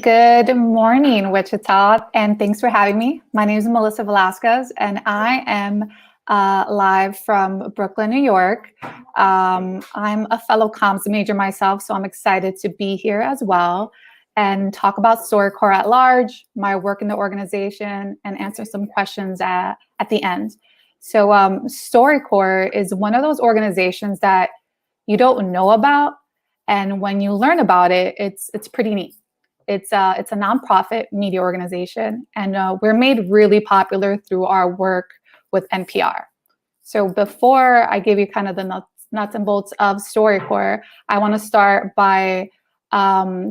Good morning, Wichita, and thanks for having me. My name is Melissa Velasquez, and I am live from Brooklyn, New York. I'm a fellow comms major myself, so I'm excited to be here as well and talk about StoryCorps at large, my work in the organization, and answer some questions at the end. So StoryCorps is one of those organizations that you don't know about, and when you learn about it, it's pretty neat. It's a nonprofit media organization, and we're made really popular through our work with NPR. So before I give you kind of the nuts and bolts of StoryCorps, I want to start by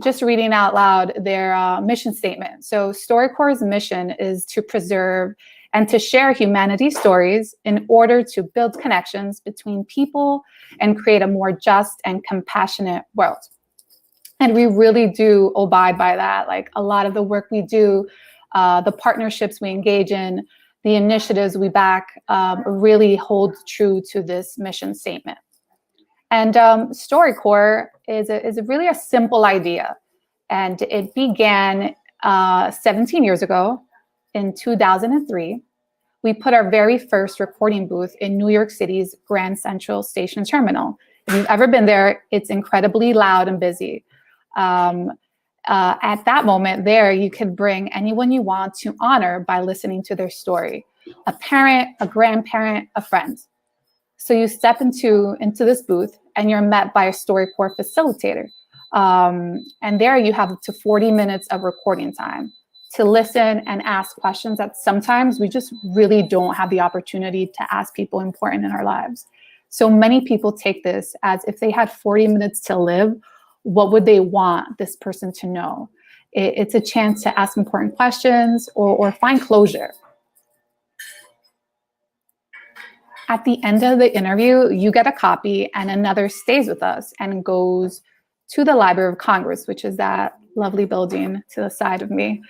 just reading out loud their mission statement. So StoryCorps' mission is to preserve and to share humanity's stories in order to build connections between people and create a more just and compassionate world. And we really do abide by that. Like a lot of the work we do, the partnerships we engage in, the initiatives we back really hold true to this mission statement. And StoryCorps is really a simple idea. And it began 17 years ago in 2003. We put our very first recording booth in New York City's Grand Central Station Terminal. If you've ever been there, it's incredibly loud and busy. At that moment there, you could bring anyone you want to honor by listening to their story, a parent, a grandparent, a friend. So you step into this booth and you're met by a StoryCorps facilitator. And there you have up to 40 minutes of recording time to listen and ask questions that sometimes we just really don't have the opportunity to ask people important in our lives. So many people take this as if they had 40 minutes to live, what would they want this person to know? It's a chance to ask important questions or find closure. At the end of the interview, you get a copy and another stays with us and goes to the Library of Congress, which is that lovely building to the side of me,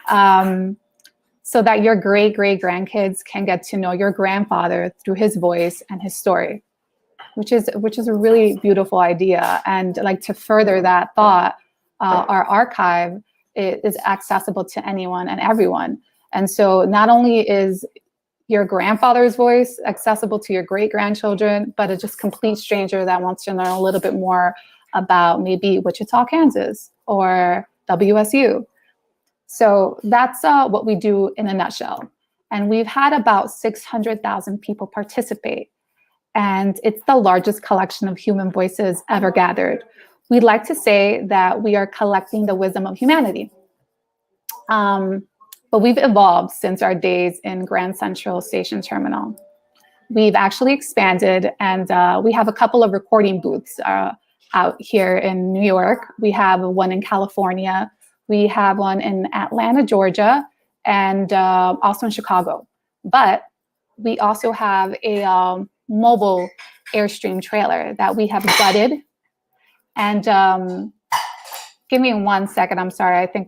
so that your great-great-grandkids can get to know your grandfather through his voice and his story. Which is a really beautiful idea. And like to further that thought, our archive is accessible to anyone and everyone. And so not only is your grandfather's voice accessible to your great-grandchildren, but a just complete stranger that wants to learn a little bit more about maybe Wichita, Kansas, or WSU. So that's what we do in a nutshell. And we've had about 600,000 people participate. And it's the largest collection of human voices ever gathered. We'd like to say that we are collecting the wisdom of humanity. But we've evolved since our days in Grand Central Station Terminal. We've actually expanded, and we have a couple of recording booths out here in New York. We have one in California. We have one in Atlanta, Georgia, and also in Chicago. But we also have a mobile Airstream trailer that we have gutted. And give me 1 second, I'm sorry, I think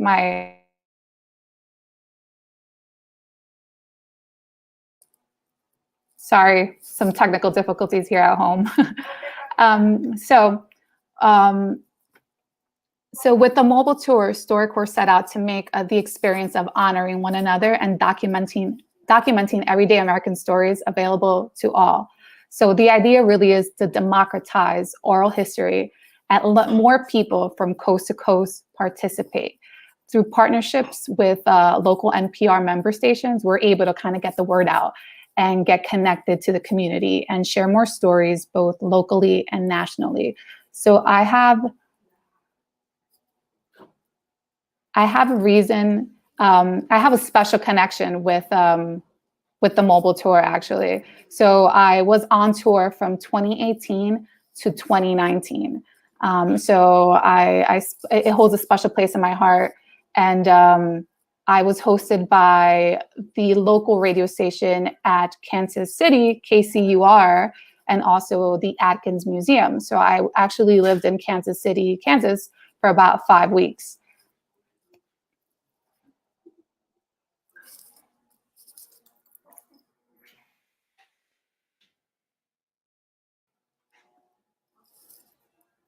sorry, some technical difficulties here at home. So with the mobile tour, StoryCorps set out to make the experience of honoring one another and documenting everyday American stories available to all. So the idea really is to democratize oral history and let more people from coast to coast participate. Through partnerships with local NPR member stations, we're able to kind of get the word out and get connected to the community and share more stories both locally and nationally. So I have a reason, I have a special connection with the mobile tour, actually. So I was on tour from 2018 to 2019. So it holds a special place in my heart. And I was hosted by the local radio station at Kansas City, KCUR, and also the Atkins Museum. So I actually lived in Kansas City, Kansas for about 5 weeks.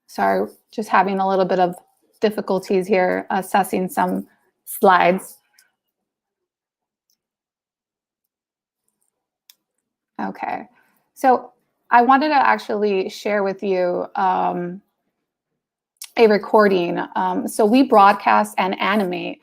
Sorry, just having a little bit of difficulties here assessing some slides. Okay, so I wanted to actually share with you a recording. So we broadcast and animate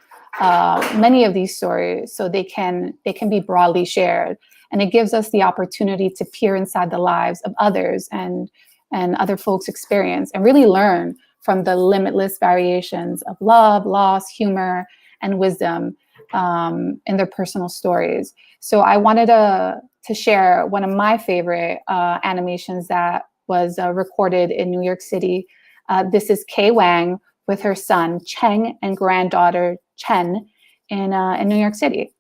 many of these stories so they can be broadly shared, and it gives us the opportunity to peer inside the lives of others and other folks' experience and really learn from the limitless variations of love, loss, humor, and wisdom in their personal stories. So I wanted to share one of my favorite animations that was recorded in New York City. This is Kay Wang with her son Cheng and granddaughter Chen in New York City.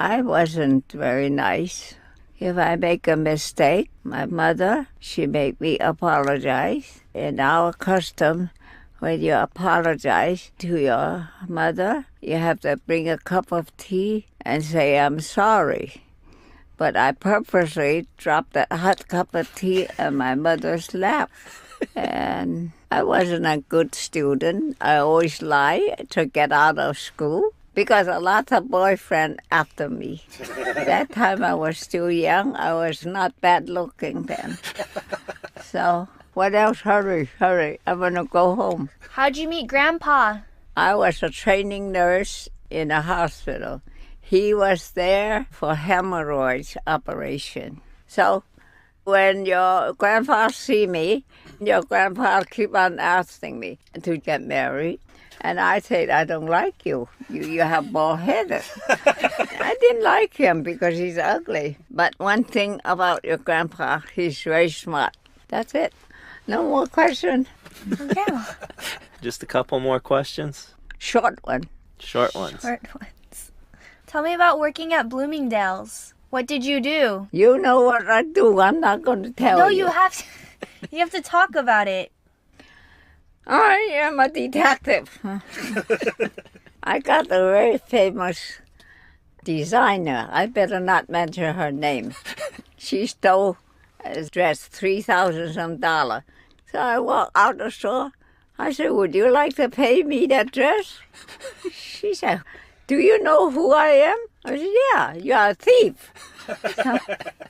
I wasn't very nice. If I make a mistake, my mother, she made me apologize. In our custom, when you apologize to your mother, you have to bring a cup of tea and say, I'm sorry. But I purposely dropped a hot cup of tea in my mother's lap. And I wasn't a good student. I always lied to get out of school, because a lot of boyfriends after me. That time I was still young. I was not bad looking then. So what else? Hurry. I want to go home. How'd you meet Grandpa? I was a training nurse in a hospital. He was there for hemorrhoids operation. So when your grandpa see me, your grandpa keep on asking me to get married. And I said, I don't like you. You have bald headed. I didn't like him because he's ugly. But one thing about your grandpa, he's very smart. That's it. No more questions. Yeah. Just a couple more questions? Short one. Short ones. Short ones. Tell me about working at Bloomingdale's. What did you do? You know what I do. I'm not going to tell you. No, you have to talk about it. I am a detective. I got a very famous designer. I better not mention her name. She stole a dress, $3,000 some. So I walked out the store. I said, would you like to pay me that dress? She said, do you know who I am? I said, yeah, you're a thief.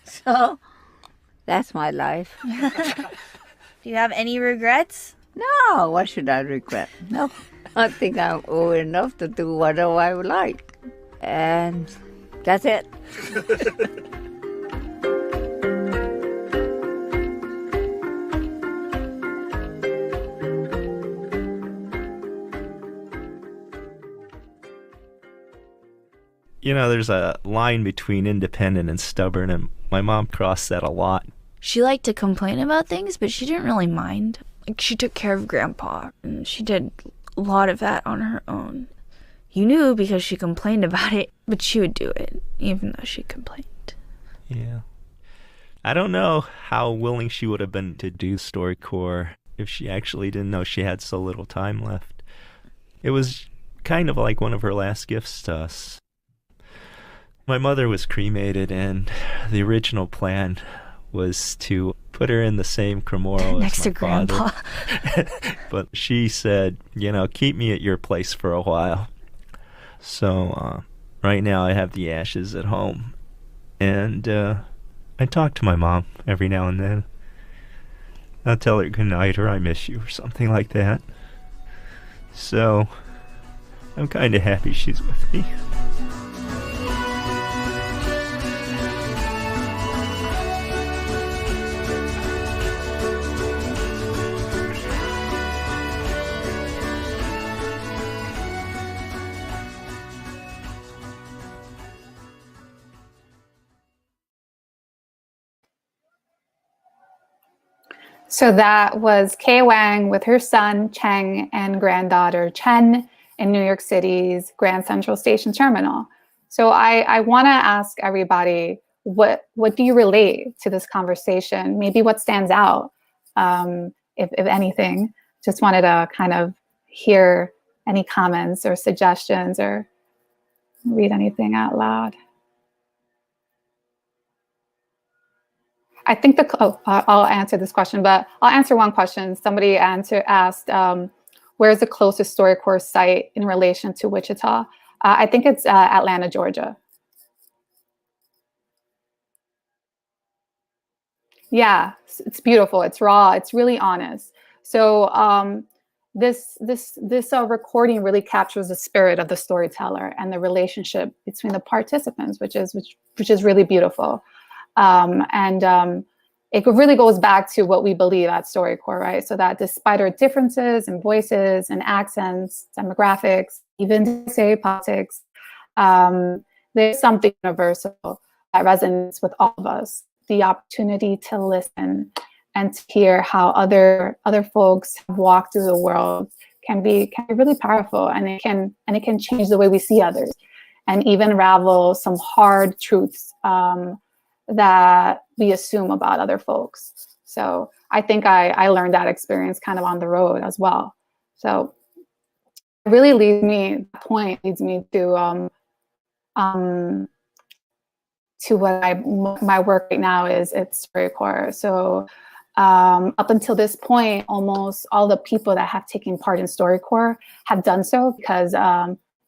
So that's my life. Do you have any regrets? No, what should I regret? No, I think I'm old enough to do whatever I would like. And that's it. You know, there's a line between independent and stubborn, and my mom crossed that a lot. She liked to complain about things, but she didn't really mind. Like, she took care of Grandpa, and she did a lot of that on her own. You knew because she complained about it, but she would do it, even though she complained. Yeah. I don't know how willing she would have been to do StoryCorps if she actually didn't know she had so little time left. It was kind of like one of her last gifts to us. My mother was cremated, and the original plan was to put her in the same cremoro next as to my Grandpa. father. But she said, you know, keep me at your place for a while. So right now I have the ashes at home, and I talk to my mom every now and then. I'll tell her good night or I miss you or something like that. So I'm kind of happy she's with me. So that was Kay Wang with her son, Cheng, and granddaughter, Chen, in New York City's Grand Central Station Terminal. So I want to ask everybody, what do you relate to this conversation? Maybe what stands out, if anything. Just wanted to kind of hear any comments or suggestions or read anything out loud. I think I'll answer this question, but I'll answer one question. Somebody asked, where's the closest StoryCorps site in relation to Wichita? I think it's Atlanta, Georgia. Yeah, it's beautiful. It's raw. It's really honest. So this recording really captures the spirit of the storyteller and the relationship between the participants, which is really beautiful. It really goes back to what we believe at StoryCorps, right? So that despite our differences in voices and accents, demographics, even say politics, there's something universal that resonates with all of us. The opportunity to listen and to hear how other folks have walked through the world can be really powerful, and it can change the way we see others, and even unravel some hard truths that we assume about other folks. So I think I learned that experience kind of on the road as well. So it really leads me to what my work right now is at StoryCorps. So up until this point, almost all the people that have taken part in StoryCorps have done so because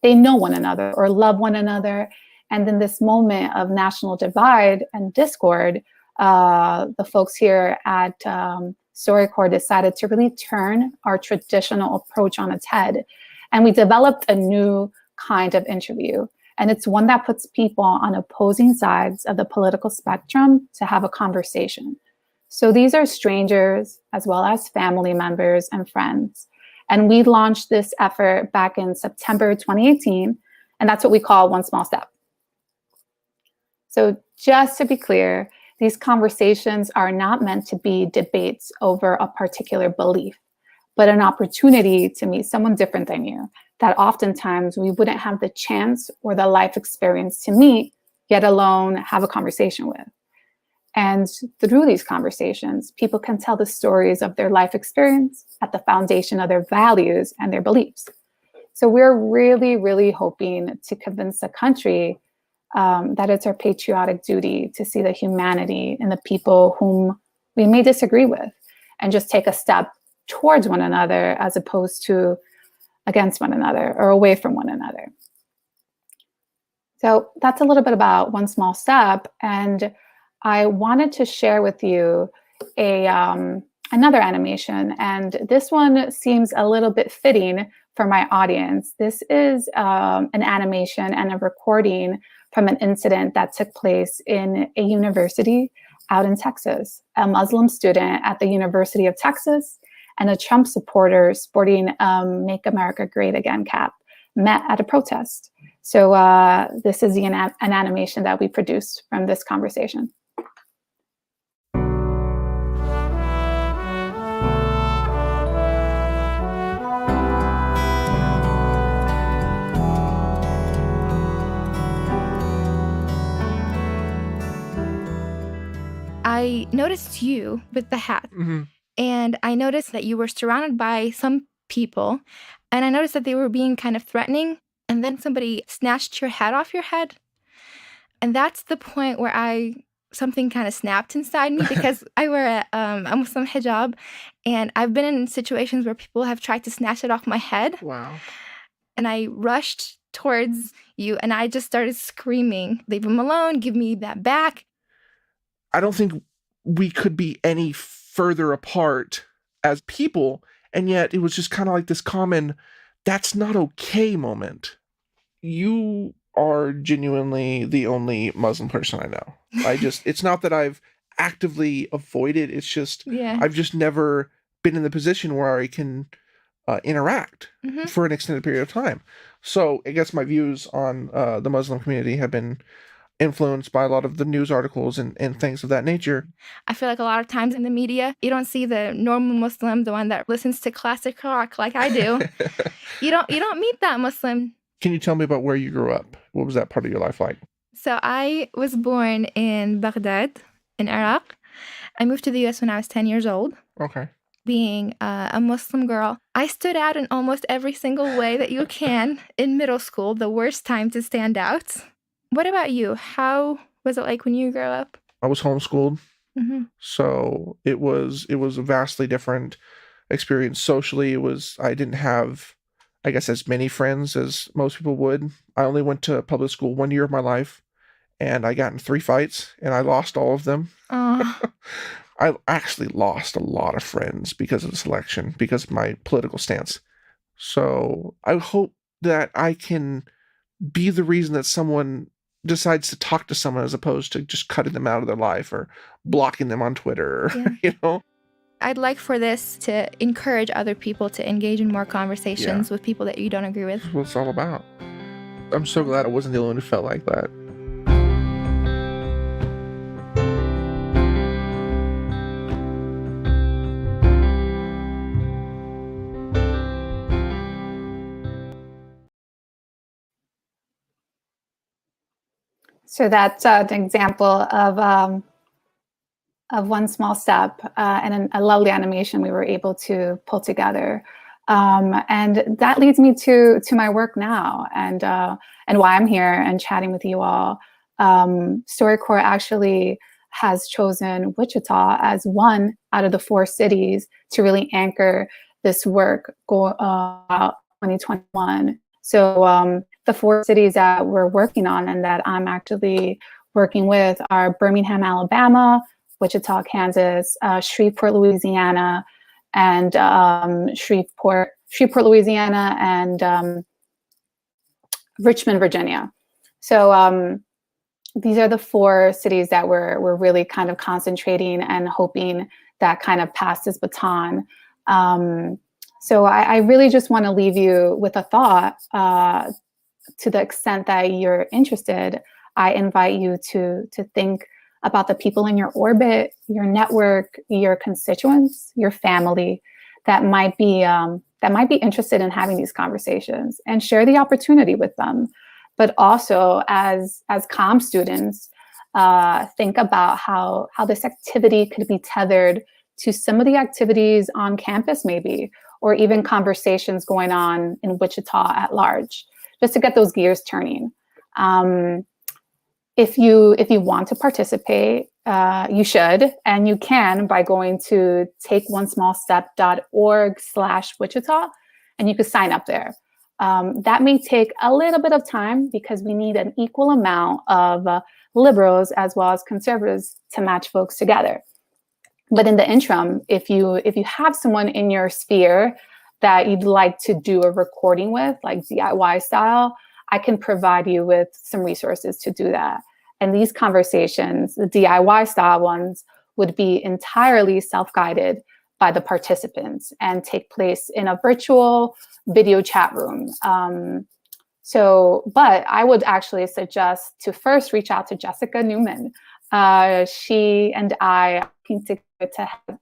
they know one another or love one another. And in this moment of national divide and discord, the folks here at StoryCorps decided to really turn our traditional approach on its head. And we developed a new kind of interview. And it's one that puts people on opposing sides of the political spectrum to have a conversation. So these are strangers as well as family members and friends. And we launched this effort back in September 2018, and that's what we call One Small Step. So just to be clear, these conversations are not meant to be debates over a particular belief, but an opportunity to meet someone different than you that oftentimes we wouldn't have the chance or the life experience to meet, yet alone have a conversation with. And through these conversations, people can tell the stories of their life experience at the foundation of their values and their beliefs. So we're really, really hoping to convince the country that it's our patriotic duty to see the humanity in the people whom we may disagree with and just take a step towards one another as opposed to against one another or away from one another. So that's a little bit about One Small Step. And I wanted to share with you another animation. And this one seems a little bit fitting for my audience. This is an animation and a recording from an incident that took place in a university out in Texas. A Muslim student at the University of Texas and a Trump supporter sporting Make America Great Again cap met at a protest. So this is an animation that we produced from this conversation. I noticed you with the hat. Mm-hmm. And I noticed that you were surrounded by some people, and I noticed that they were being kind of threatening, and then somebody snatched your hat off your head. And that's the point where something kind of snapped inside me because I wear a Muslim hijab, and I've been in situations where people have tried to snatch it off my head. Wow. And I rushed towards you, and I just started screaming, "Leave him alone, give me that back." I don't think we could be any further apart as people, and yet it was just kind of like this common, that's not okay moment. You are genuinely the only Muslim person I know. It's not that I've actively avoided, it's just, Yeah. I've just never been in the position where I can interact for an extended period of time. So I guess my views on the Muslim community have been influenced by a lot of the news articles and things of that nature. I feel like a lot of times in the media, you don't see the normal Muslim, the one that listens to classic rock like I do. You don't meet that Muslim. Can you tell me about where you grew up? What was that part of your life like? So I was born in Baghdad, in Iraq. I moved to the U.S. when I was 10 years old. Okay. Being a Muslim girl, I stood out in almost every single way that you can in middle school, the worst time to stand out. What about you? How was it like when you grew up? I was homeschooled, Mm-hmm. so it was a vastly different experience socially. I didn't have, I guess, as many friends as most people would. I only went to public school 1 year of my life, and I got in 3 fights, and I lost all of them. I actually lost a lot of friends because of this election, because of my political stance. So I hope that I can be the reason that someone decides to talk to someone as opposed to just cutting them out of their life or blocking them on Twitter, Yeah. I'd like for this to encourage other people to engage in more conversations with people that you don't agree with. That's what it's all about. I'm so glad I wasn't the only one who felt like that. So that's an example of one small step and a lovely animation we were able to pull together. And that leads me to my work now and why I'm here and chatting with you all. StoryCorps actually has chosen Wichita as one out of the 4 cities to really anchor this work out 2021. So the 4 cities that we're working on and that I'm actually working with are Birmingham, Alabama, Wichita, Kansas, Shreveport, Louisiana, and Shreveport, Louisiana, and Richmond, Virginia. So these are the 4 cities that we're really kind of concentrating and hoping that kind of pass this baton. So I really just want to leave you with a thought. To the extent that you're interested, I invite you to think about the people in your orbit, your network, your constituents, your family that might be interested in having these conversations, and share the opportunity with them. But also, as comm students, think about how this activity could be tethered to some of the activities on campus, maybe, or even conversations going on in Wichita at large, just to get those gears turning. If you want to participate, you should, and you can by going to takeonesmallstep.org/Wichita, and you can sign up there. That may take a little bit of time because we need an equal amount of liberals as well as conservatives to match folks together. But in the interim, if you have someone in your sphere that you'd like to do a recording with, like DIY style, I can provide you with some resources to do that. And these conversations, the DIY style ones, would be entirely self-guided by the participants and take place in a virtual video chat room. But I would actually suggest to first reach out to Jessica Newman. She and I are looking to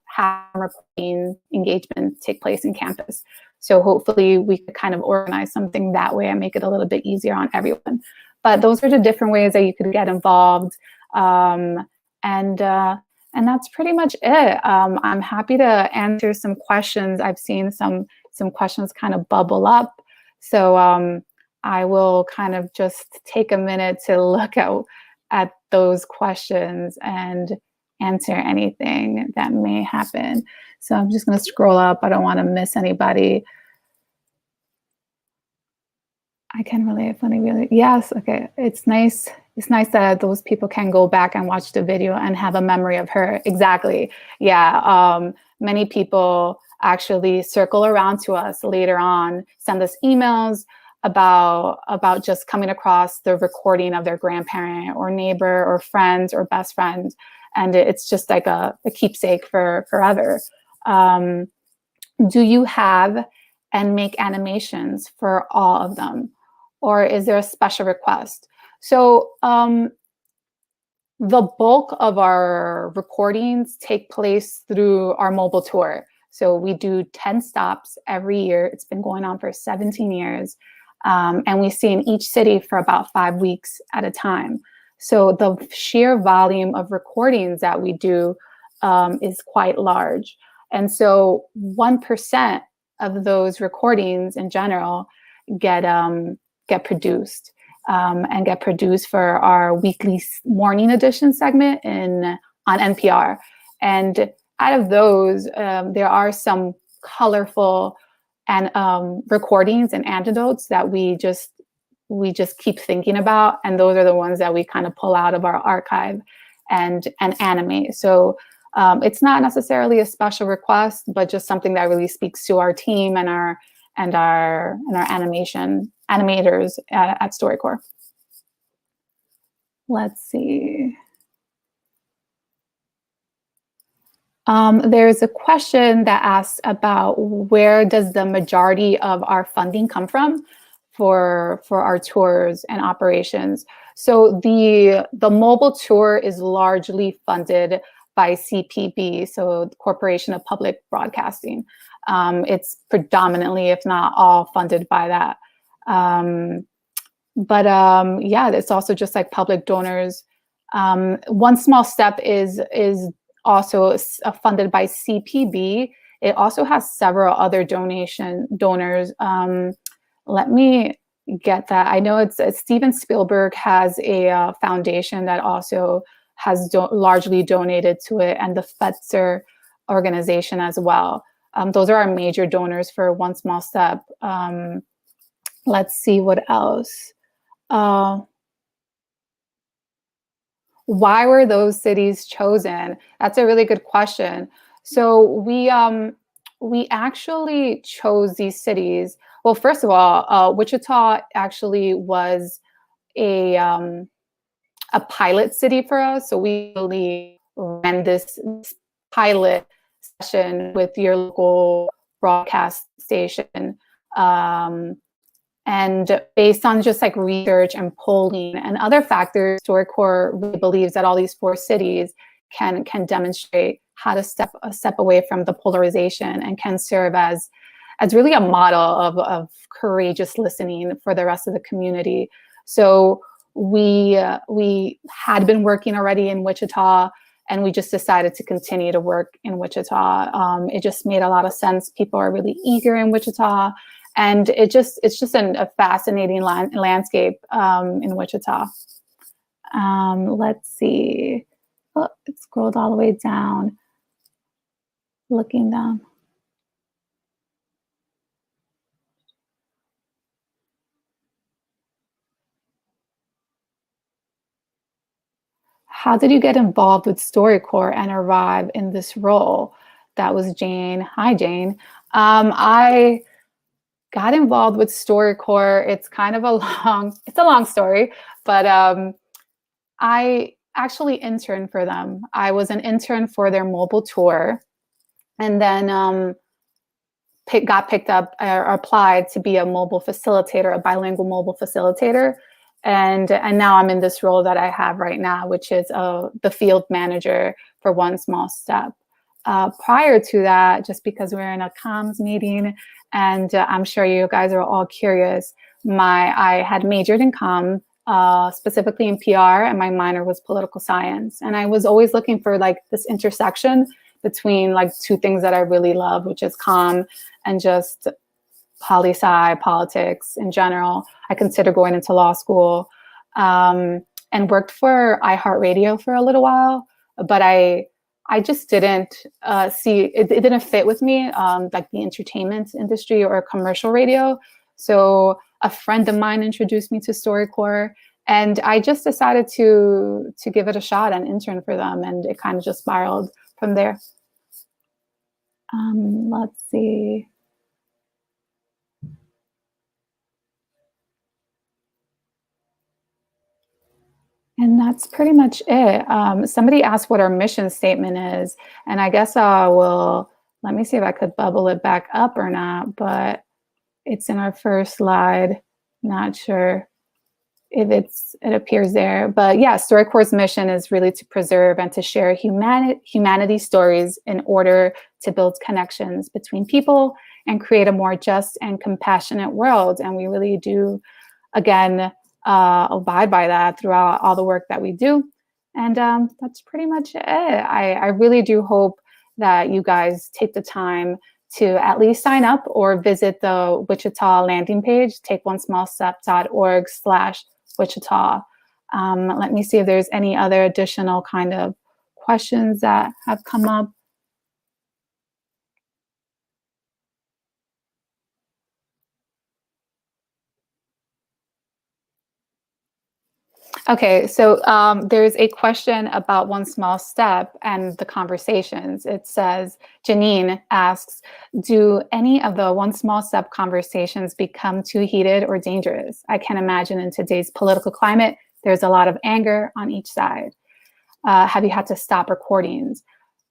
have recording engagement take place in campus. So hopefully we could kind of organize something that way and make it a little bit easier on everyone. But those are the different ways that you could get involved. And that's pretty much it. I'm happy to answer some questions. I've seen some questions kind of bubble up. So I will kind of just take a minute to look at those questions and answer anything that may happen. So I'm just going to scroll up. I don't want to miss anybody. I can relate funny, really. Yes. Okay. It's nice. It's nice that those people can go back and watch the video and have a memory of her. Exactly. Yeah. Many people actually circle around to us later on, send us emails about just coming across the recording of their grandparent or neighbor or friends or best friend. And it's just like a keepsake for forever. Do you have and make animations for all of them? Or is there a special request? So The bulk of our recordings take place through our mobile tour. So we do 10 stops every year. It's been going on for 17 years. And we stay in each city for about 5 weeks at a time. So the sheer volume of recordings that we do is quite large. And so 1% of those recordings in general get produced. And get produced for our weekly morning edition segment on NPR. And out of those, there are some colorful and recordings and anecdotes that we just keep thinking about, and those are the ones that we kind of pull out of our archive and animate. So it's not necessarily a special request, but just something that really speaks to our team and our animators at StoryCorps. Let's see. There's a question that asks about where does the majority of our funding come from for our tours and operations. So the mobile tour is largely funded by CPB, so the Corporation of Public Broadcasting. It's predominantly, if not all, funded by that. Yeah, it's also just like public donors. One Small Step is also funded by CPB. It also has several other donors. Let me get that. I know it's Steven Spielberg has a foundation that also has largely donated to it, and the Fetzer organization as well. Those are our major donors for One Small Step. Let's see what else. Why were those cities chosen? That's a really good question. So we actually chose these cities. Well, first of all, Wichita actually was a pilot city for us. So we really ran this pilot session with your local broadcast station. And based on just like research and polling and other factors, StoryCorps really believes that all these 4 cities can demonstrate how to step away from the polarization and can serve as really a model of courageous listening for the rest of the community. So we had been working already in Wichita, and we just decided to continue to work in Wichita. It just made a lot of sense. People are really eager in Wichita. And it's just a fascinating landscape in Wichita. Let's see. Oh, it scrolled all the way down. Looking down. How did you get involved with StoryCorps and arrive in this role? That was Jane. Hi, Jane. I got involved with StoryCorps. It's kind of a long story, but I actually interned for them. I was an intern for their mobile tour, and then got picked up or applied to be a mobile facilitator, a bilingual mobile facilitator. And now I'm in this role that I have right now, which is the field manager for One Small Step. Prior to that, just because we're in a comms meeting, and I'm sure you guys are all curious, I had majored in comm, specifically in PR, and my minor was political science. And I was always looking for like this intersection between like 2 things that I really love, which is comm and just poli-sci, politics in general. I considered going into law school, and worked for iHeartRadio for a little while, but I just didn't see it didn't fit with me, like the entertainment industry or commercial radio. So a friend of mine introduced me to StoryCorps, and I just decided to give it a shot and intern for them, and it kind of just spiraled from there. Let's see. And that's pretty much it. Somebody asked what our mission statement is, and I guess let me see if I could bubble it back up or not, but it's in our first slide. Not sure. if it appears there. But yeah, StoryCorps' mission is really to preserve and to share humanity stories in order to build connections between people and create a more just and compassionate world. And we really do, again, abide by that throughout all the work that we do. And that's pretty much it. I really do hope that you guys take the time to at least sign up or visit the Wichita landing page, takeonesmallstep.org/Wichita. Let me see if there's any other additional kind of questions that have come up. Okay, so there's a question about One Small Step and the conversations. It says, Janine asks, do any of the One Small Step conversations become too heated or dangerous? I can imagine in today's political climate, there's a lot of anger on each side. Have you had to stop recordings?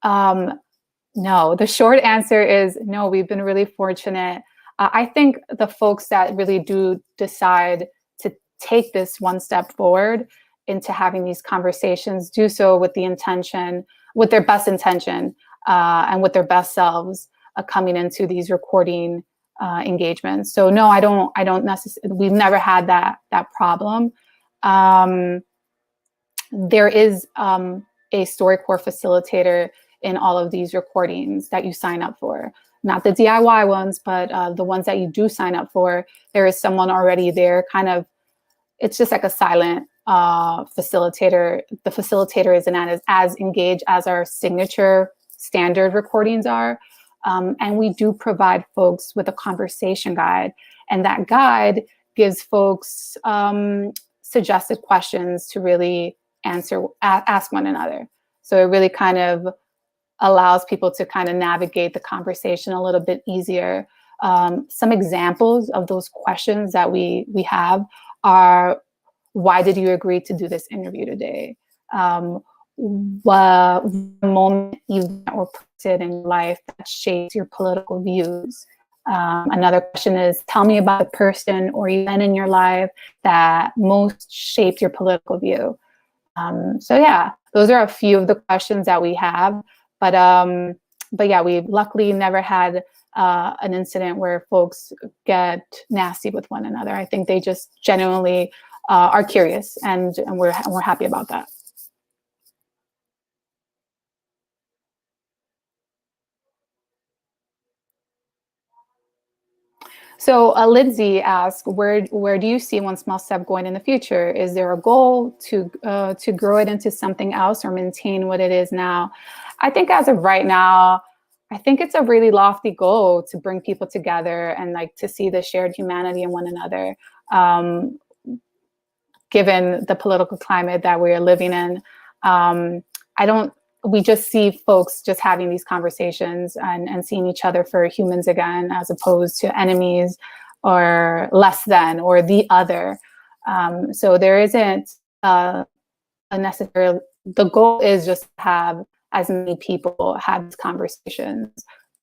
No, the short answer is no, we've been really fortunate. I think the folks that really do decide to take this one step forward into having these conversations do so with the intention, with their best intention, and with their best selves coming into these recording engagements. So no, I don't necessarily, we've never had that problem. There is a StoryCorps facilitator in all of these recordings that you sign up for. Not the DIY ones, but the ones that you do sign up for, there is someone already there kind of, it's just like a silent facilitator. The facilitator isn't as engaged as our signature standard recordings are. And we do provide folks with a conversation guide. And that guide gives folks suggested questions to really ask one another. So it really kind of allows people to kind of navigate the conversation a little bit easier. Some examples of those questions that we have are, why did you agree to do this interview today? What moment, event, or person in life that shapes your political views? Another question is, tell me about a person or event in your life that most shaped your political view. So yeah, those are a few of the questions that we have. But yeah, we've luckily never had an incident where folks get nasty with one another. I think they just genuinely are curious, and we're happy about that. So Lindsay asks, where do you see One Small Step going in the future? Is there a goal to grow it into something else or maintain what it is now? I think as of right now, I think it's a really lofty goal to bring people together and like to see the shared humanity in one another. Given the political climate that we're living in, we just see folks just having these conversations and seeing each other for humans again, as opposed to enemies or less than or the other. So there isn't a necessary, the goal is just to have as many people have these conversations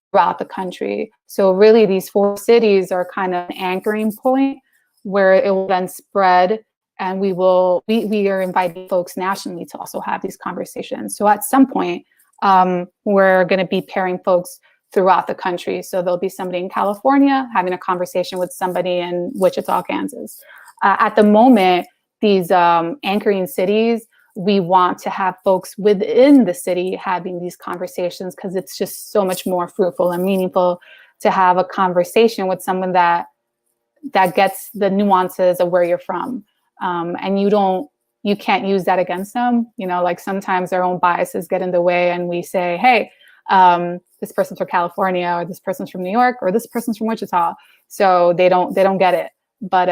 throughout the country. So really these 4 cities are kind of an anchoring point where it will then spread. And we are inviting folks nationally to also have these conversations. So at some point, we're going to be pairing folks throughout the country. So there'll be somebody in California having a conversation with somebody in Wichita, Kansas. At the moment, these anchoring cities, we want to have folks within the city having these conversations because it's just so much more fruitful and meaningful to have a conversation with someone that gets the nuances of where you're from. And you can't use that against them. You know, like sometimes our own biases get in the way and we say, hey, this person's from California, or this person's from New York, or this person's from Wichita. So they don't get it. But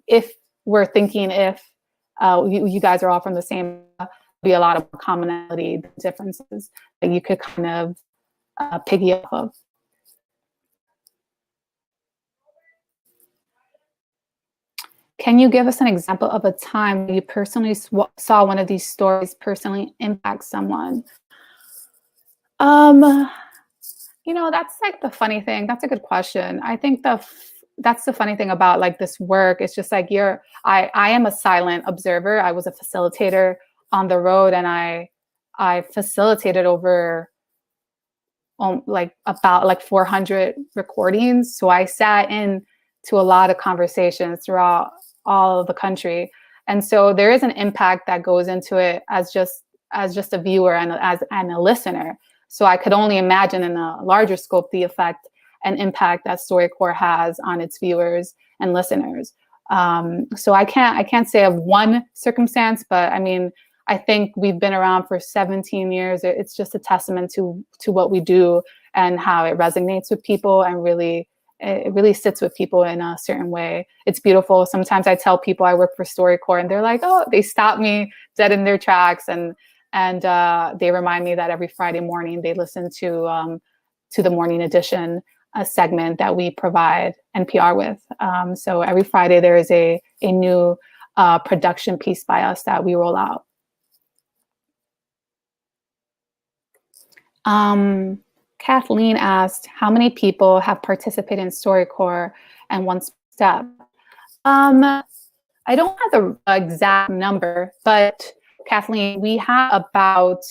if we're thinking, if you guys are all from the same, be a lot of commonality differences that you could kind of piggy off of. Can you give us an example of a time you personally saw one of these stories personally impact someone? You know, that's like the funny thing. That's a good question. I think that's the funny thing about like this work. It's just like I am a silent observer. I was a facilitator on the road, and I facilitated over like about like 400 recordings. So I sat in to a lot of conversations throughout all of the country. And so there is an impact that goes into it as just a viewer and a listener. So I could only imagine in a larger scope the effect and impact that StoryCorps has on its viewers and listeners. So I can't say of one circumstance, but I mean, I think we've been around for 17 years. It's just a testament to what we do and how it resonates with people, and it really sits with people in a certain way. It's beautiful. Sometimes I tell people I work for StoryCorps, and they're like, oh, they stop me dead in their tracks, and they remind me that every Friday morning they listen to the morning edition, a segment that we provide NPR with. So every Friday there is a new production piece by us that we roll out. Kathleen asked, how many people have participated in StoryCorps and one step? I don't have the exact number, but Kathleen, we have about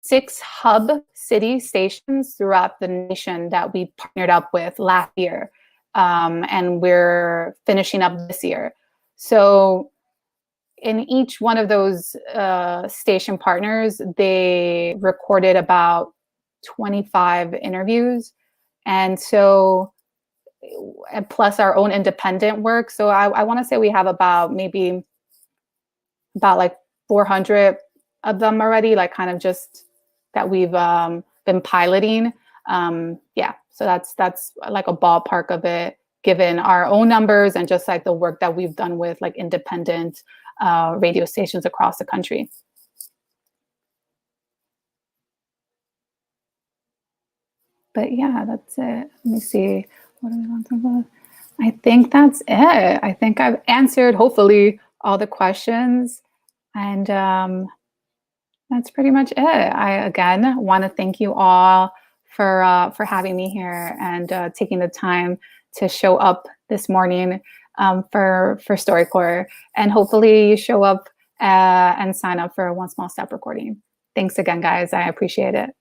6 hub city stations throughout the nation that we partnered up with last year. And we're finishing up this year. So in each one of those station partners, they recorded about 25 interviews. And so, and plus our own independent work. So I want to say we have about like 400 of them already, like kind of just that we've been piloting. Yeah, so that's like a ballpark of it, given our own numbers and just like the work that we've done with like independent radio stations across the country. But yeah, that's it. Let me see. What do we want to talk about? I think that's it. I think I've answered, hopefully, all the questions. And that's pretty much it. I, again, want to thank you all for having me here and taking the time to show up this morning for StoryCorps. And hopefully you show up and sign up for a One Small Step recording. Thanks again, guys. I appreciate it.